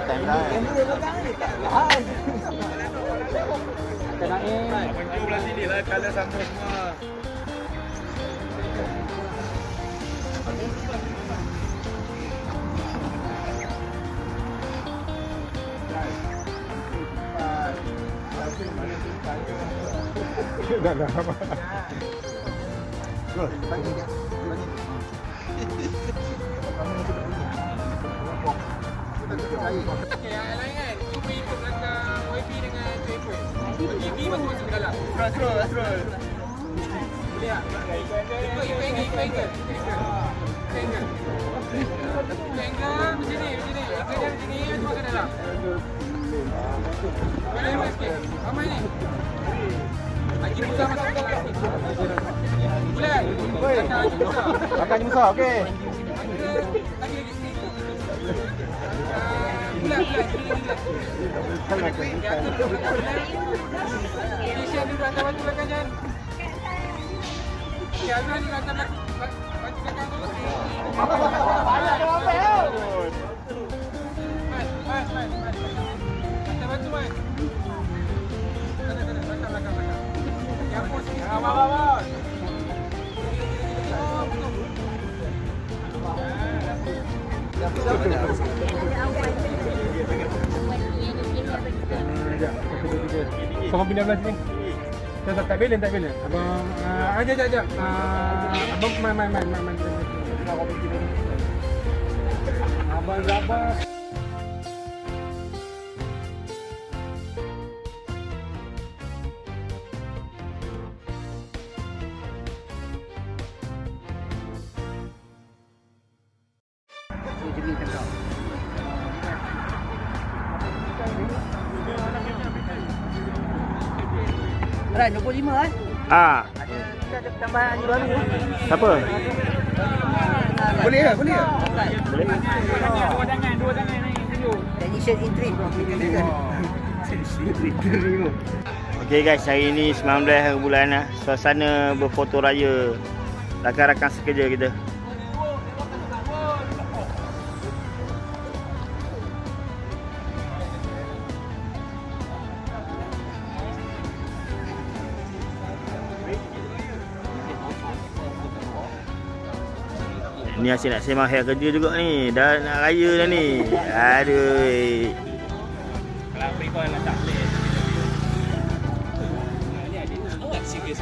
time dah. Kena Baju belah sini lah, colour sama semua. dah dah. Yang lain kan, cuba ikut belakang YB dengan Tripod. YB masuk ke dalam. Scroll. Boleh tak? Ikut angle. Macam ni. Ikut dia macam ni, masuk ke dalam. Boleh sikit. Ramai ni. Haji Musa masuk ke dalam sikit. Boleh? Haji Musa. Akan Musa, okey. Lagi. Bulat. Malaysia dulu hantar batu belakang Jan. Azwan dulu hantar batu belakang tu. Banyak dah apa ya? Mas. Hantar batu mas. Sana, belakang. Yang pos sikit. Abang. Sama pindah belah sini. Tak belen. Abang ajak. Abang main. Abang sabar. Rai 25 kan? Ada tambahan lagi baru. Siapa? Boleh. Boleh. Dua tangan ni tunjuk. Technician entry. Okey guys, hari ni 19 bulan suasana berfoto raya rakan-rakan sekerja kita. Ni asyik nak sembang hair kerja juga ni. Dah nak raya dah ni. Aduh. Kalau pre-call lah tak boleh. Ni ada awak serius.